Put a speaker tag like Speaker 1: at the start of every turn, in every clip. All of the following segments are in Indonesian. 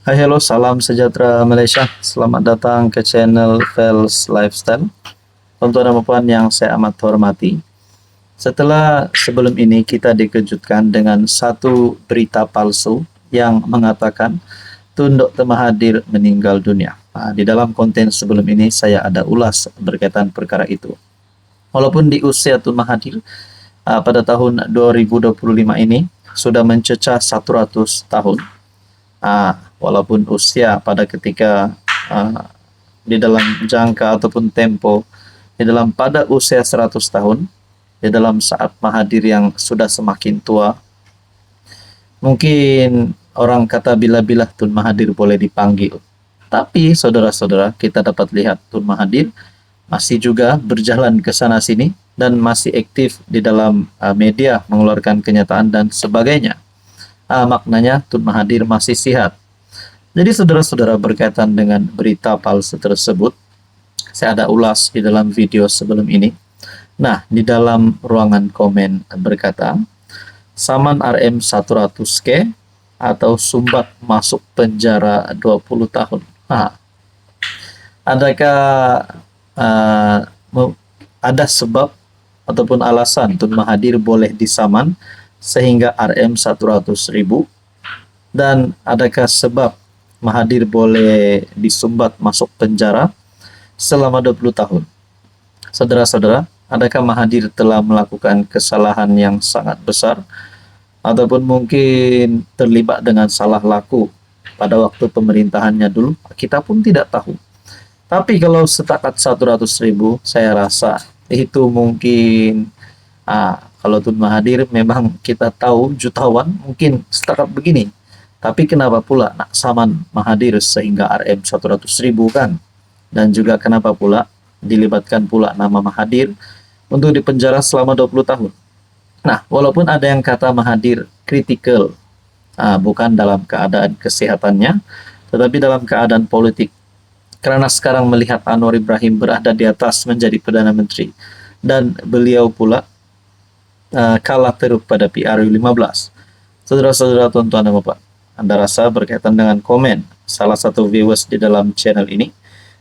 Speaker 1: Hai, halo, salam sejahtera Malaysia. Selamat datang ke channel Fels Lifestyle. Tuan-tuan dan puan yang saya amat hormati. Setelah sebelum ini kita dikejutkan dengan satu berita palsu yang mengatakan Tun Dr. Mahathir meninggal dunia. Di dalam konten sebelum ini saya ada ulas berkaitan perkara itu. Walaupun di usia Tun Mahathir pada tahun 2025 ini sudah mencecah 100 tahun. Walaupun usia pada ketika di dalam jangka ataupun tempo pada usia 100 tahun, di dalam saat Mahathir yang sudah semakin tua, mungkin orang kata bila-bila Tun Mahathir boleh dipanggil. Tapi saudara-saudara, kita dapat lihat Tun Mahathir masih juga berjalan ke sana sini dan masih aktif di dalam media, mengeluarkan kenyataan dan sebagainya. Maknanya Tun Mahathir masih sehat. Jadi saudara-saudara, berkaitan dengan berita palsu tersebut, saya ada ulas di dalam video sebelum ini. Nah, di dalam ruangan komen berkata, Saman RM 100K atau Sumbat masuk penjara 20 tahun. Adakah ada sebab ataupun alasan Tun Mahathir boleh disaman sehingga RM 100.000? Dan adakah sebab Mahathir boleh disumbat masuk penjara selama 20 tahun? Saudara-saudara, adakah Mahathir telah melakukan kesalahan yang sangat besar ataupun mungkin terlibat dengan salah laku pada waktu pemerintahannya dulu? Kita pun tidak tahu. Tapi kalau setakat 100.000, saya rasa itu mungkin kalau Tun Mahathir memang kita tahu jutawan, mungkin setakat begini. Tapi kenapa pula nak saman Mahathir sehingga RM 100.000 kan? Dan juga kenapa pula dilibatkan pula nama Mahathir untuk dipenjara selama 20 tahun? Nah, walaupun ada yang kata Mahathir kritikal, bukan dalam keadaan kesehatannya, tetapi dalam keadaan politik. Karena sekarang melihat Anwar Ibrahim berada di atas menjadi Perdana Menteri, dan beliau pula kalah teruk pada PRU15. Saudara-saudara, tuan-tuan dan bapak, Anda rasa berkaitan dengan komen salah satu viewers di dalam channel ini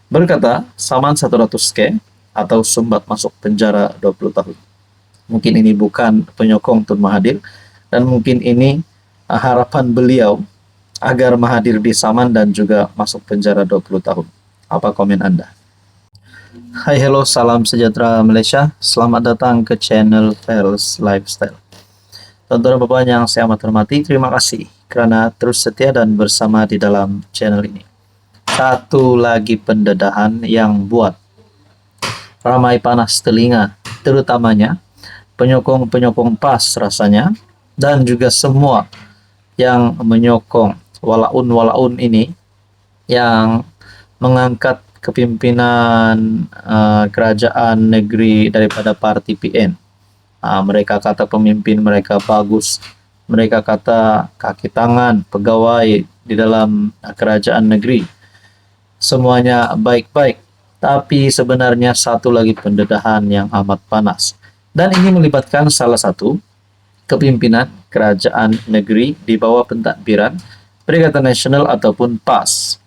Speaker 1: berkata saman 100K atau Sumbat masuk penjara 20 tahun. Mungkin ini bukan penyokong Tun Mahathir, dan mungkin ini harapan beliau agar Mahathir disaman dan juga masuk penjara 20 tahun. Apa komen Anda? Hai, hello, salam sejahtera Malaysia. Selamat datang ke channel Fels Lifestyle. Tuan-tuan dan bapak yang saya amat hormati, terima kasih karena terus setia dan bersama di dalam channel ini. Satu lagi pendedahan yang buat ramai panas telinga, terutamanya penyokong-penyokong PAS rasanya, dan juga semua yang menyokong walaun-walaun ini yang mengangkat kepimpinan kerajaan negeri daripada parti PN. Mereka kata pemimpin mereka bagus, mereka kata kaki tangan pegawai di dalam kerajaan negeri semuanya baik-baik. Tapi sebenarnya satu lagi pendedahan yang amat panas, dan ini melibatkan salah satu kepimpinan kerajaan negeri di bawah pentadbiran Perikatan Nasional ataupun PAS.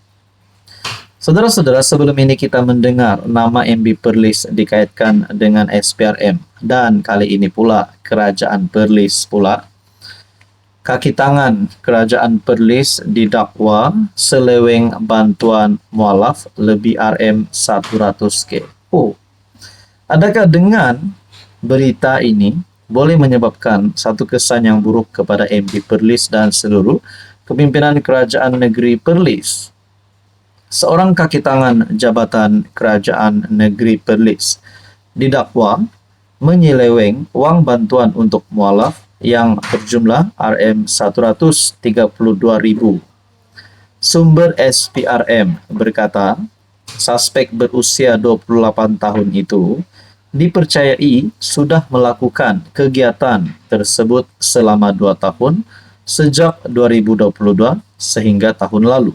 Speaker 1: Saudara-saudara, sebelum ini kita mendengar nama MB Perlis dikaitkan dengan SPRM, dan kali ini pula kerajaan Perlis pula. Kaki tangan kerajaan Perlis didakwa seleweng bantuan mualaf lebih RM 100K. Adakah dengan berita ini boleh menyebabkan satu kesan yang buruk kepada MB Perlis dan seluruh kepimpinan kerajaan negeri Perlis? Seorang kaki tangan jabatan kerajaan negeri Perlis didakwa menyeleweng wang bantuan untuk mualaf yang berjumlah RM 132.000. Sumber SPRM berkata, suspek berusia 28 tahun itu dipercayai sudah melakukan kegiatan tersebut selama 2 tahun sejak 2022 sehingga tahun lalu.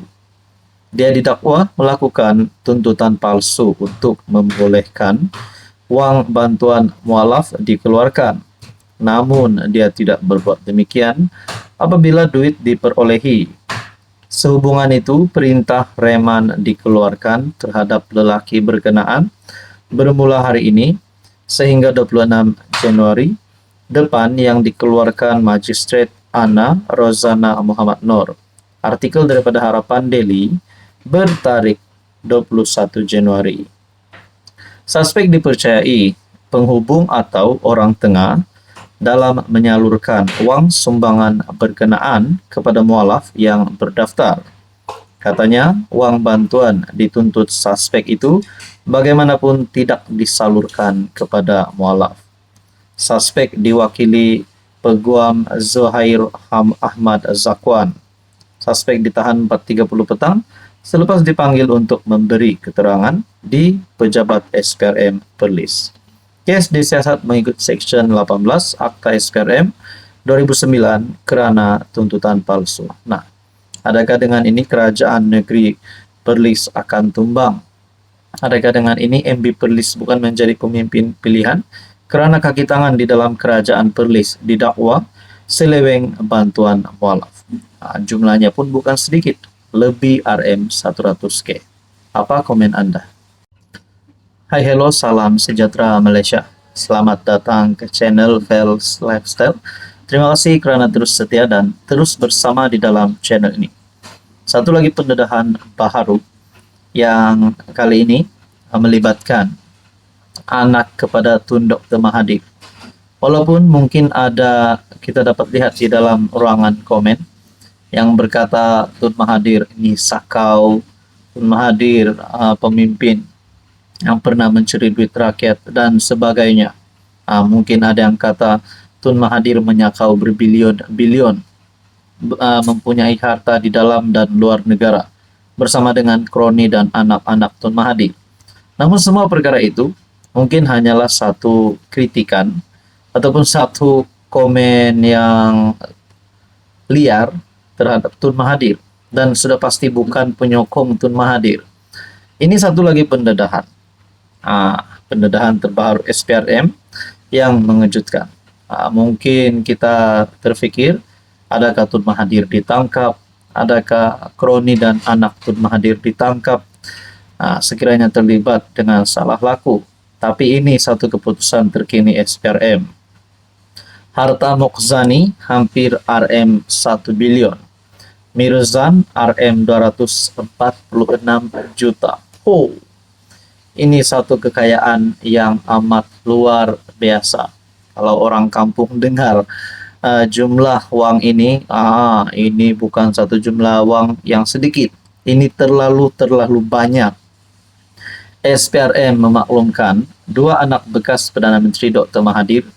Speaker 1: Dia didakwa melakukan tuntutan palsu untuk membolehkan wang bantuan mualaf dikeluarkan. Namun dia tidak berbuat demikian apabila duit diperolehi Sehubungan itu, perintah reman dikeluarkan terhadap lelaki berkenaan bermula hari ini sehingga 26 Januari depan yang dikeluarkan Magistrat Ana Rozana Muhammad Nur. Artikel daripada Harapan Daily bertarik 21 Januari. Suspek dipercayai penghubung atau orang tengah dalam menyalurkan wang sumbangan berkenaan kepada mualaf yang berdaftar. Katanya, wang bantuan dituntut suspek itu bagaimanapun tidak disalurkan kepada mualaf. Suspek diwakili Peguam Zuhair Ahmad Zakwan. Suspek ditahan 4.30 petang selepas dipanggil untuk memberi keterangan di pejabat SPRM Perlis. Kes disiasat mengikut Seksyen 18 Akta SPRM 2009 kerana tuntutan palsu. Nah, adakah dengan ini kerajaan negeri Perlis akan tumbang? Adakah dengan ini MB Perlis bukan menjadi pemimpin pilihan kerana kaki tangan di dalam kerajaan Perlis didakwa seleweng bantuan mualaf? Jumlahnya pun bukan sedikit, lebih RM100K. Apa komen Anda? Hai, hello, salam sejahtera Malaysia. Selamat datang ke channel Vels Lifestyle. Terima kasih kerana terus setia dan terus bersama di dalam channel ini. Satu lagi pendedahan baharu yang kali ini melibatkan anak kepada Tun Dr. Mahathir. Walaupun mungkin ada kita dapat lihat di dalam ruangan komen yang berkata Tun Mahathir ini sakau, Tun Mahathir pemimpin yang pernah mencuri duit rakyat dan sebagainya. Mungkin ada yang kata Tun Mahathir menyakau berbilion-bilion, mempunyai harta di dalam dan luar negara bersama dengan kroni dan anak-anak Tun Mahathir. Namun semua perkara itu mungkin hanyalah satu kritikan ataupun satu komen yang liar terhadap Tun Mahathir dan sudah pasti bukan penyokong Tun Mahathir. Ini satu lagi pendedahan. Pendedahan terbaru SPRM yang mengejutkan. Mungkin kita terfikir, adakah Tun Mahathir ditangkap? Adakah kroni dan anak Tun Mahathir ditangkap? Sekiranya terlibat dengan salah laku. Tapi ini satu keputusan terkini SPRM. Harta Mokhzani hampir RM1 bilion. Mirzan RM246 juta. Ini satu kekayaan yang amat luar biasa. Kalau orang kampung dengar jumlah wang ini bukan satu jumlah wang yang sedikit. Ini terlalu banyak. SPRM memaklumkan dua anak bekas Perdana Menteri Dr. Mahathir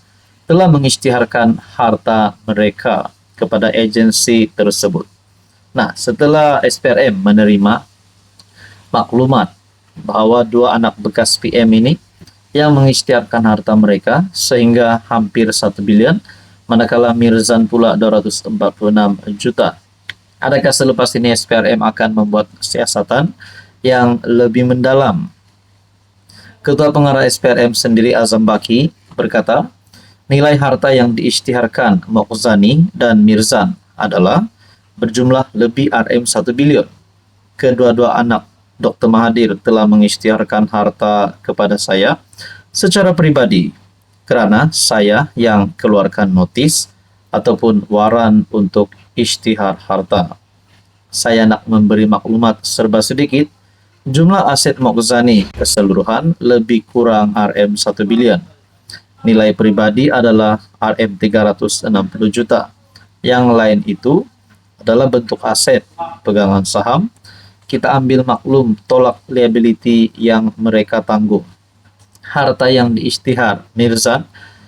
Speaker 1: telah mengisytiharkan harta mereka kepada agensi tersebut. Nah, setelah SPRM menerima maklumat bahwa dua anak bekas PM ini yang mengisytiharkan harta mereka sehingga hampir 1 bilion, manakala Mirzan pula 246 juta. Adakah selepas ini SPRM akan membuat siasatan yang lebih mendalam? Ketua Pengarah SPRM sendiri Azam Baki berkata, nilai harta yang diisytiharkan Mokhzani dan Mirzan adalah berjumlah lebih RM1 bilion. Kedua-dua anak Dr. Mahathir telah mengisytiharkan harta kepada saya secara pribadi kerana saya yang keluarkan notis ataupun waran untuk isytihar harta. Saya nak memberi maklumat serba sedikit. Jumlah aset Mokhzani keseluruhan lebih kurang RM1 bilion. Nilai pribadi adalah RM360 juta. Yang lain itu adalah bentuk aset, pegangan saham. Kita ambil maklum tolak liability yang mereka tanggung. Harta yang diisytihar Mirzan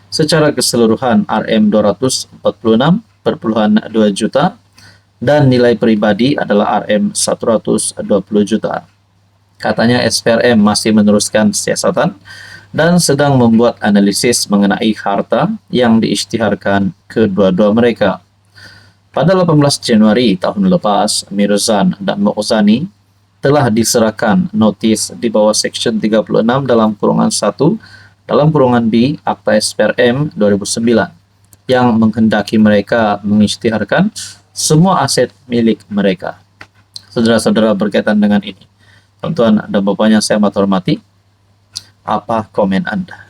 Speaker 1: secara keseluruhan RM246,2 juta dan nilai pribadi adalah RM120 juta. Katanya SPRM masih meneruskan siasatan dan sedang membuat analisis mengenai harta yang diisytiharkan kedua-dua mereka. Pada 18 Januari tahun lepas, Mirzan dan Mokhzani telah diserahkan notis di bawah Seksyen 36 dalam kurungan 1 dalam kurungan B Akta SPRM 2009 yang menghendaki mereka mengisytiharkan semua aset milik mereka. saudara-saudara berkaitan dengan ini? Tuan-tuan dan Bapak yang saya hormati, apa komen Anda?